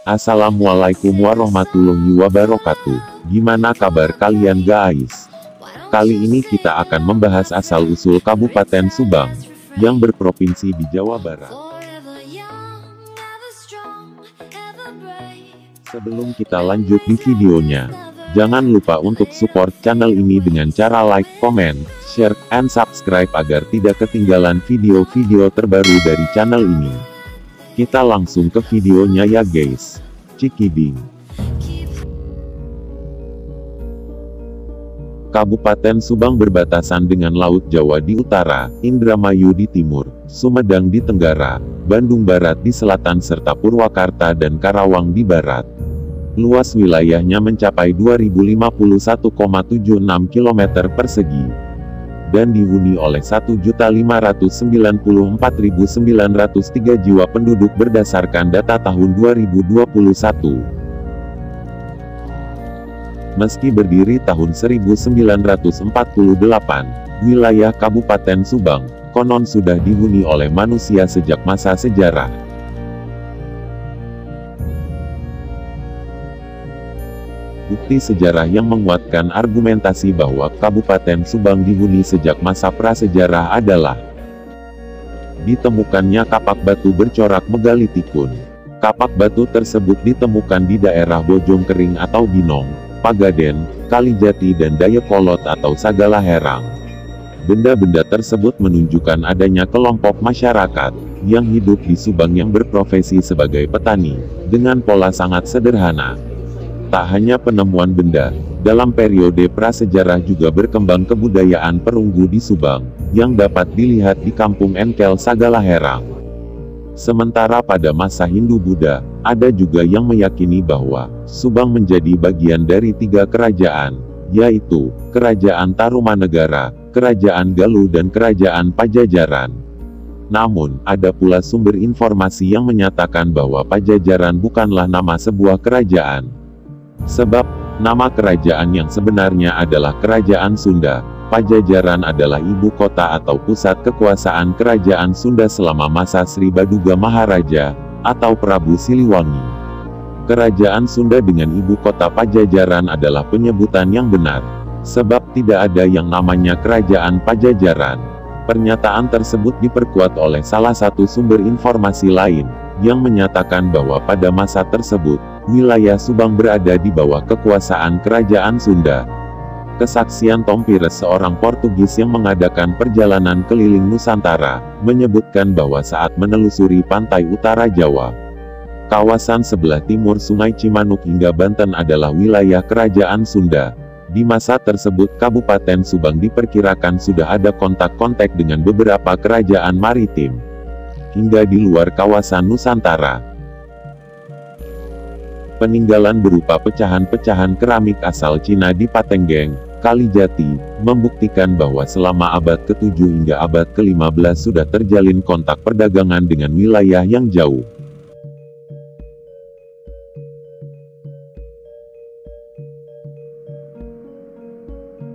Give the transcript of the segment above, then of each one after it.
Assalamualaikum warahmatullahi wabarakatuh. Gimana kabar kalian guys? Kali ini kita akan membahas asal-usul Kabupaten Subang, yang berprovinsi di Jawa Barat. Sebelum kita lanjut di videonya, jangan lupa untuk support channel ini dengan cara like, comment, share, and subscribe agar tidak ketinggalan video-video terbaru dari channel ini. Kita langsung ke videonya ya guys. Cikiding. Kabupaten Subang berbatasan dengan Laut Jawa di utara, Indramayu di timur, Sumedang di tenggara, Bandung Barat di selatan serta Purwakarta dan Karawang di barat. Luas wilayahnya mencapai 2051,76 km persegi. Dan dihuni oleh 1.594.903 jiwa penduduk berdasarkan data tahun 2021. Meski berdiri tahun 1948, wilayah Kabupaten Subang, konon sudah dihuni oleh manusia sejak masa sejarah. Bukti sejarah yang menguatkan argumentasi bahwa Kabupaten Subang dihuni sejak masa prasejarah adalah ditemukannya kapak batu bercorak megalitikun. Kapak batu tersebut ditemukan di daerah Bojongkering atau Binong, Pagaden, Kalijati dan Dayakolot atau Sagalaherang. Benda-benda tersebut menunjukkan adanya kelompok masyarakat yang hidup di Subang yang berprofesi sebagai petani, dengan pola sangat sederhana. Tak hanya penemuan benda, dalam periode prasejarah juga berkembang kebudayaan perunggu di Subang, yang dapat dilihat di Kampung Engkel Sagalaherang. Sementara pada masa Hindu-Buddha, ada juga yang meyakini bahwa Subang menjadi bagian dari 3 kerajaan, yaitu Kerajaan Tarumanegara, Kerajaan Galuh dan Kerajaan Pajajaran. Namun, ada pula sumber informasi yang menyatakan bahwa Pajajaran bukanlah nama sebuah kerajaan. Sebab, nama kerajaan yang sebenarnya adalah Kerajaan Sunda. Pajajaran adalah ibu kota atau pusat kekuasaan Kerajaan Sunda selama masa Sri Baduga Maharaja, atau Prabu Siliwangi. Kerajaan Sunda dengan ibu kota Pajajaran adalah penyebutan yang benar. Sebab tidak ada yang namanya Kerajaan Pajajaran. Pernyataan tersebut diperkuat oleh salah satu sumber informasi lain, yang menyatakan bahwa pada masa tersebut, wilayah Subang berada di bawah kekuasaan Kerajaan Sunda. Kesaksian Tom Pires, seorang Portugis yang mengadakan perjalanan keliling Nusantara, menyebutkan bahwa saat menelusuri pantai utara Jawa, kawasan sebelah timur Sungai Cimanuk hingga Banten adalah wilayah Kerajaan Sunda. Di masa tersebut Kabupaten Subang diperkirakan sudah ada kontak-kontak dengan beberapa kerajaan maritim, hingga di luar kawasan Nusantara. Peninggalan berupa pecahan-pecahan keramik asal Cina di Patenggeng, Kalijati, membuktikan bahwa selama abad ke-7 hingga abad ke-15 sudah terjalin kontak perdagangan dengan wilayah yang jauh.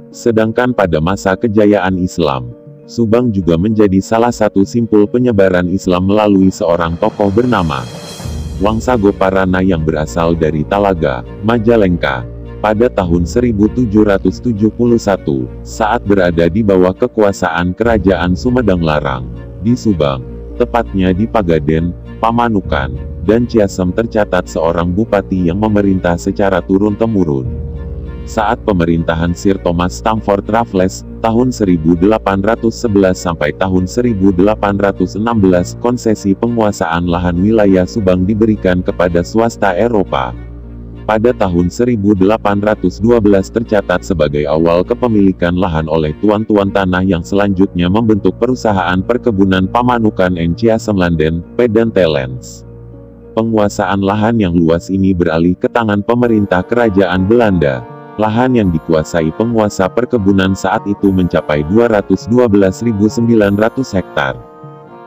Sedangkan pada masa kejayaan Islam, Subang juga menjadi salah satu simpul penyebaran Islam melalui seorang tokoh bernama Wangsa Goparana yang berasal dari Talaga, Majalengka. Pada tahun 1771, saat berada di bawah kekuasaan Kerajaan Sumedang Larang, di Subang, tepatnya di Pagaden, Pamanukan, dan Ciasem tercatat seorang bupati yang memerintah secara turun-temurun. Saat pemerintahan Sir Thomas Stamford Raffles, tahun 1811 sampai tahun 1816, konsesi penguasaan lahan wilayah Subang diberikan kepada swasta Eropa. Pada tahun 1812 tercatat sebagai awal kepemilikan lahan oleh tuan-tuan tanah yang selanjutnya membentuk perusahaan perkebunan Pamanukan and Ciasemlanden, Pedantelens. Penguasaan lahan yang luas ini beralih ke tangan pemerintah Kerajaan Belanda. Lahan yang dikuasai penguasa perkebunan saat itu mencapai 212.900 hektar.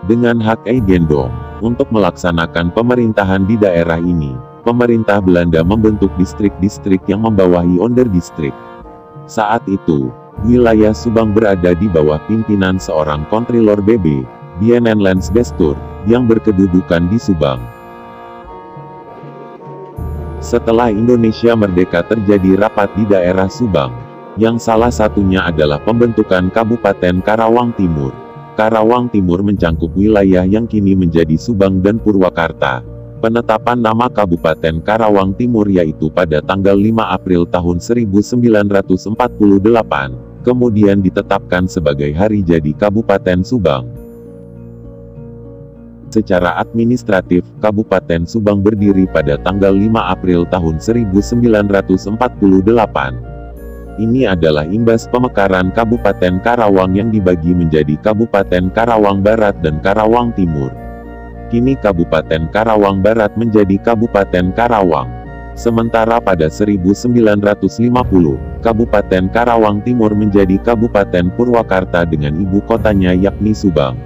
Dengan hak eigendom, untuk melaksanakan pemerintahan di daerah ini, pemerintah Belanda membentuk distrik-distrik yang membawahi Onderdistrik. Saat itu, wilayah Subang berada di bawah pimpinan seorang Kontrilor BB, Bienenlandsbestuur, yang berkedudukan di Subang. Setelah Indonesia merdeka terjadi rapat di daerah Subang, yang salah satunya adalah pembentukan Kabupaten Karawang Timur. Karawang Timur mencangkup wilayah yang kini menjadi Subang dan Purwakarta. Penetapan nama Kabupaten Karawang Timur yaitu pada tanggal 5 April tahun 1948, kemudian ditetapkan sebagai hari jadi Kabupaten Subang. Secara administratif, Kabupaten Subang berdiri pada tanggal 5 April tahun 1948. Ini adalah imbas pemekaran Kabupaten Karawang yang dibagi menjadi Kabupaten Karawang Barat dan Karawang Timur. Kini Kabupaten Karawang Barat menjadi Kabupaten Karawang. Sementara pada 1950, Kabupaten Karawang Timur menjadi Kabupaten Purwakarta dengan ibu kotanya yakni Subang.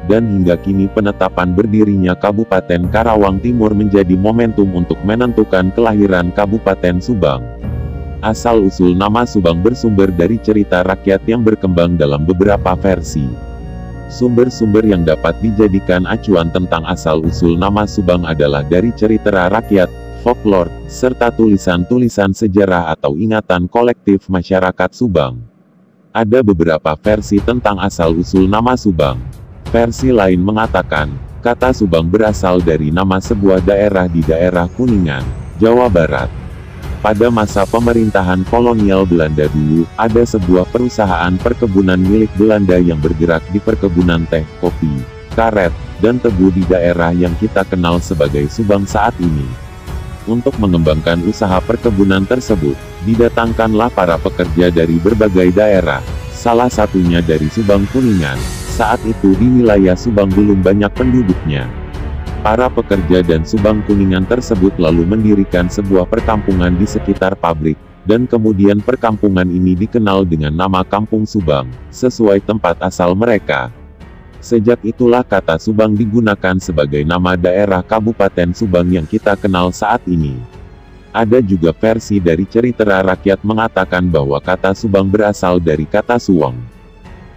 Dan hingga kini penetapan berdirinya Kabupaten Karawang Timur menjadi momentum untuk menentukan kelahiran Kabupaten Subang. Asal-usul nama Subang bersumber dari cerita rakyat yang berkembang dalam beberapa versi. Sumber-sumber yang dapat dijadikan acuan tentang asal-usul nama Subang adalah dari cerita rakyat, folklore, serta tulisan-tulisan sejarah atau ingatan kolektif masyarakat Subang. Ada beberapa versi tentang asal-usul nama Subang. Versi lain mengatakan, kata Subang berasal dari nama sebuah daerah di daerah Kuningan, Jawa Barat. Pada masa pemerintahan kolonial Belanda dulu, ada sebuah perusahaan perkebunan milik Belanda yang bergerak di perkebunan teh, kopi, karet, dan tebu di daerah yang kita kenal sebagai Subang saat ini. Untuk mengembangkan usaha perkebunan tersebut, didatangkanlah para pekerja dari berbagai daerah, salah satunya dari Subang Kuningan. Saat itu di wilayah Subang belum banyak penduduknya. Para pekerja dan Subang Kuningan tersebut lalu mendirikan sebuah perkampungan di sekitar pabrik, dan kemudian perkampungan ini dikenal dengan nama Kampung Subang, sesuai tempat asal mereka. Sejak itulah kata Subang digunakan sebagai nama daerah Kabupaten Subang yang kita kenal saat ini. Ada juga versi dari cerita rakyat mengatakan bahwa kata Subang berasal dari kata suwong.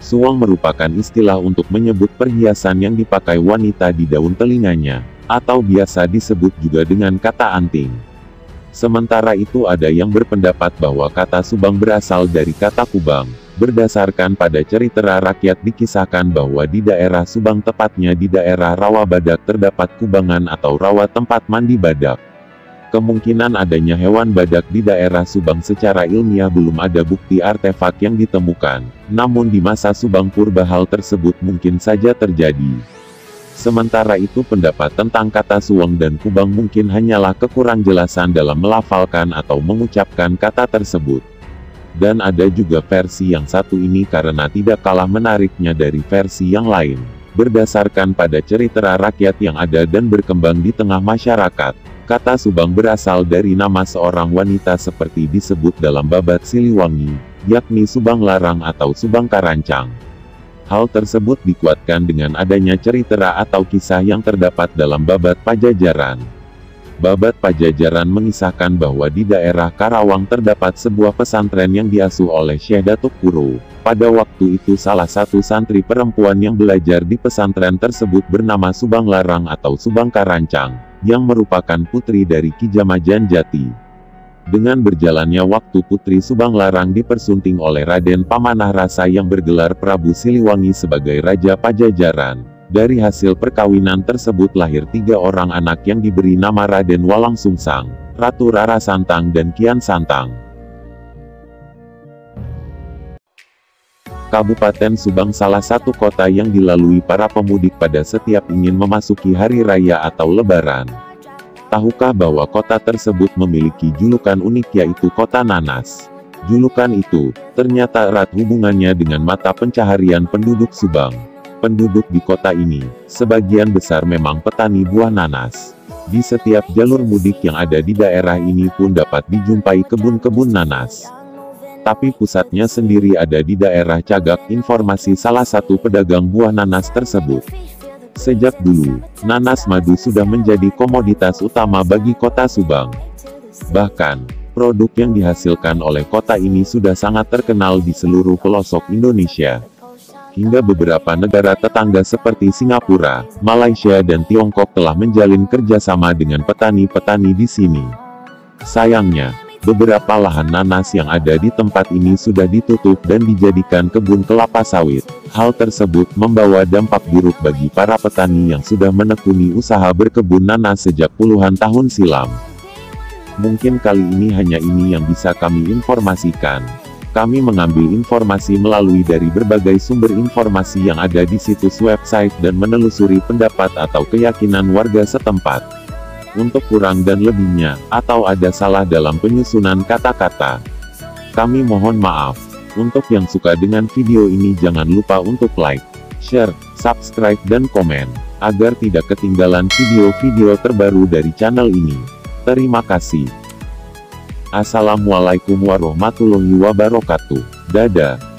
Suwong merupakan istilah untuk menyebut perhiasan yang dipakai wanita di daun telinganya, atau biasa disebut juga dengan kata anting. Sementara itu ada yang berpendapat bahwa kata Subang berasal dari kata kubang. Berdasarkan pada cerita rakyat dikisahkan bahwa di daerah Subang tepatnya di daerah Rawa Badak terdapat kubangan atau rawa tempat mandi badak. Kemungkinan adanya hewan badak di daerah Subang secara ilmiah belum ada bukti artefak yang ditemukan, namun di masa Subang purba hal tersebut mungkin saja terjadi. Sementara itu pendapat tentang kata suwong dan kubang mungkin hanyalah kekurangjelasan dalam melafalkan atau mengucapkan kata tersebut. Dan ada juga versi yang satu ini karena tidak kalah menariknya dari versi yang lain, berdasarkan pada cerita rakyat yang ada dan berkembang di tengah masyarakat. Kata Subang berasal dari nama seorang wanita seperti disebut dalam Babat Siliwangi, yakni Subang Larang atau Subang Karancang. Hal tersebut dikuatkan dengan adanya cerita atau kisah yang terdapat dalam Babat Pajajaran. Babat Pajajaran mengisahkan bahwa di daerah Karawang terdapat sebuah pesantren yang diasuh oleh Syekh Datuk Kuro. Pada waktu itu salah satu santri perempuan yang belajar di pesantren tersebut bernama Subang Larang atau Subang Karancang, yang merupakan putri dari Ki Jamajan Jati. Dengan berjalannya waktu putri Subang Larang dipersunting oleh Raden Pamanah Rasa yang bergelar Prabu Siliwangi sebagai Raja Pajajaran. Dari hasil perkawinan tersebut lahir 3 orang anak yang diberi nama Raden Walang Sungsang, Ratu Rara Santang dan Kian Santang. Kabupaten Subang salah satu kota yang dilalui para pemudik pada setiap ingin memasuki hari raya atau lebaran. Tahukah bahwa kota tersebut memiliki julukan unik yaitu Kota Nanas? Julukan itu ternyata erat hubungannya dengan mata pencaharian penduduk Subang. Penduduk di kota ini, sebagian besar memang petani buah nanas. Di setiap jalur mudik yang ada di daerah ini pun dapat dijumpai kebun-kebun nanas. Tapi pusatnya sendiri ada di daerah Cagak, informasi salah satu pedagang buah nanas tersebut. Sejak dulu, nanas madu sudah menjadi komoditas utama bagi kota Subang. Bahkan, produk yang dihasilkan oleh kota ini sudah sangat terkenal di seluruh pelosok Indonesia. Hingga beberapa negara tetangga seperti Singapura, Malaysia dan Tiongkok telah menjalin kerjasama dengan petani-petani di sini. Sayangnya, beberapa lahan nanas yang ada di tempat ini sudah ditutup dan dijadikan kebun kelapa sawit. Hal tersebut membawa dampak buruk bagi para petani yang sudah menekuni usaha berkebun nanas sejak puluhan tahun silam. Mungkin kali ini hanya ini yang bisa kami informasikan. Kami mengambil informasi melalui dari berbagai sumber informasi yang ada di situs website dan menelusuri pendapat atau keyakinan warga setempat. Untuk kurang dan lebihnya, atau ada salah dalam penyusunan kata-kata, kami mohon maaf. Untuk yang suka dengan video ini jangan lupa untuk like, share, subscribe dan komen, agar tidak ketinggalan video-video terbaru dari channel ini. Terima kasih. Assalamualaikum warahmatullahi wabarakatuh. Dadah.